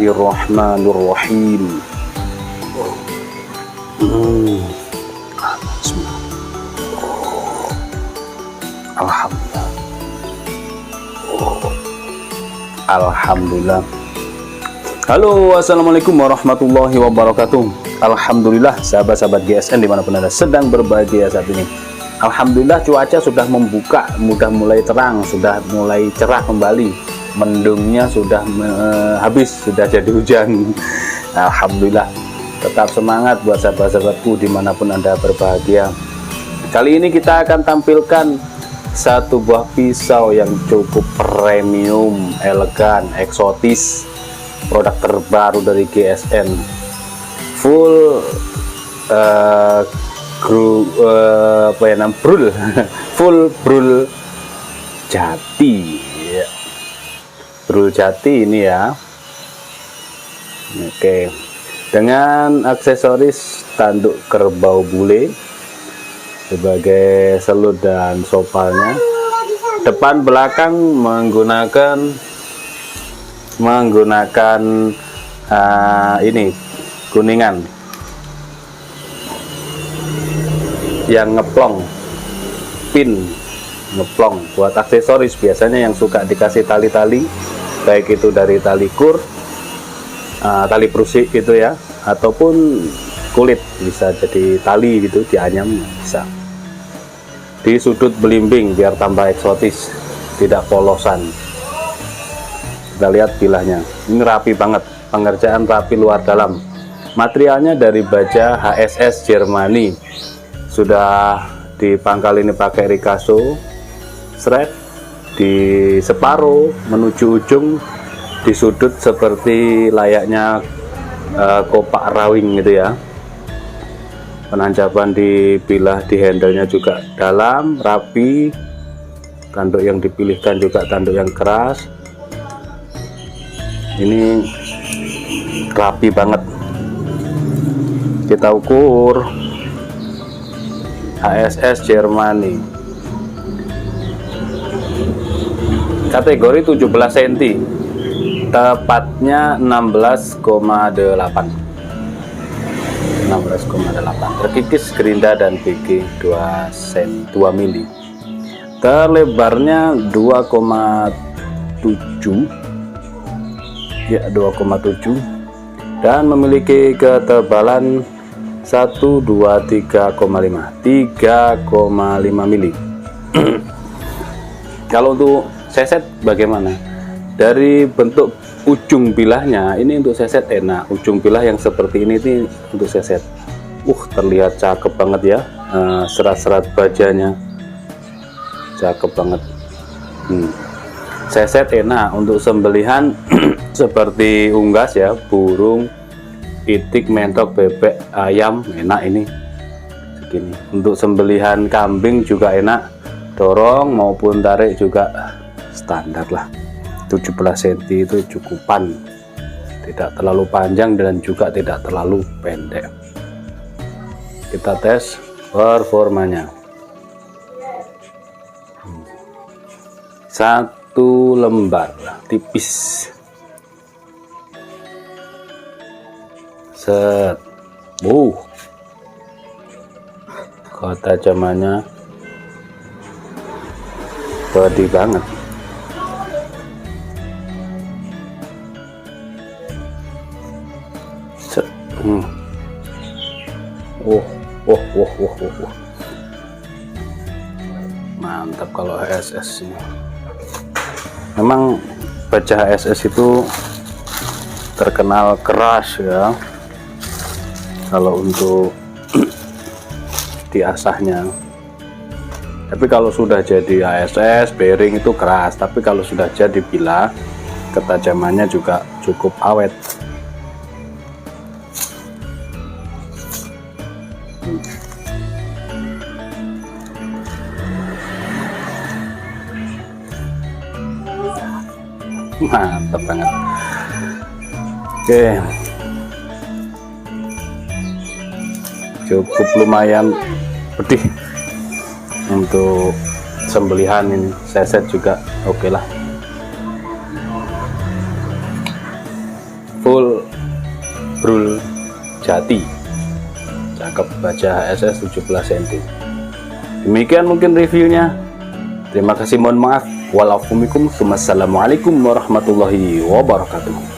Bismillahirrahmanirrahim. Alhamdulillah. Alhamdulillah. Halo, assalamualaikum warahmatullahi wabarakatuh. Alhamdulillah, sahabat-sahabat GSN dimanapun Anda sedang berbahagia saat ini. Alhamdulillah, cuaca sudah membuka, sudah mulai terang, sudah mulai cerah kembali. Mendungnya sudah habis, sudah jadi hujan. Alhamdulillah, tetap semangat buat sahabat-sahabatku dimanapun Anda berbahagia. Kali ini kita akan tampilkan satu buah pisau yang cukup premium, elegan, eksotis, produk terbaru dari GSN, full brul full brul jati ya. Brul jati ini ya. Oke, dengan aksesoris tanduk kerbau bule sebagai selut dan sopalnya. Depan belakang menggunakan ini kuningan yang ngeplong, pin ngeplong buat aksesoris. Biasanya yang suka dikasih tali-tali, baik itu dari tali kur, tali prusik gitu ya, ataupun kulit, bisa jadi tali gitu dianyam, bisa di sudut belimbing biar tambah eksotis, tidak polosan. Kita lihat bilahnya, ini rapi banget, pengerjaan rapi luar dalam. Materialnya dari baja HSS Jermani, sudah di pangkal ini pakai Ricasso thread, di separuh menuju ujung di sudut seperti layaknya kopak rawing gitu ya. Penancapan di bilah di handle-nya juga dalam, rapi. Tanduk yang dipilihkan juga tanduk yang keras. Ini rapi banget. Kita ukur HSS Germany. Kategori 17 cm. Tepatnya 16,8. 16,8. Terkikis gerinda dan BG 2 mili. Terlebarnya 2,7 ya, 2,7, dan memiliki ketebalan 1, 2, 3,5 mili. Kalau untuk seset bagaimana? Dari bentuk ujung bilahnya, ini untuk seset enak. Ujung bilah yang seperti ini untuk seset. Terlihat cakep banget ya. Serat-serat bajanya cakep banget. Seset enak untuk sembelihan seperti unggas ya, burung, itik, mentok, bebek, ayam, enak ini segini. Untuk sembelihan kambing juga enak, dorong maupun tarik juga standar lah. 17 cm itu cukupan, tidak terlalu panjang dan juga tidak terlalu pendek. Kita tes performanya. 1 lembar tipis, set, ketajamannya gede banget. Set. Mantap kalau HSS ini. Memang baja HSS itu terkenal keras ya kalau untuk diasahnya. Tapi kalau sudah jadi HSS bearing itu keras, tapi kalau sudah jadi bilah, ketajamannya juga cukup awet. Mantap banget. Oke, cukup lumayan pedih untuk sembelihan ini. Seset juga oke lah. Full brul jati, cakep baja HSS 17 cm. Demikian mungkin reviewnya. Terima kasih, mohon maaf. Walaupunikum. Wassalamualaikum warahmatullahi wabarakatuh.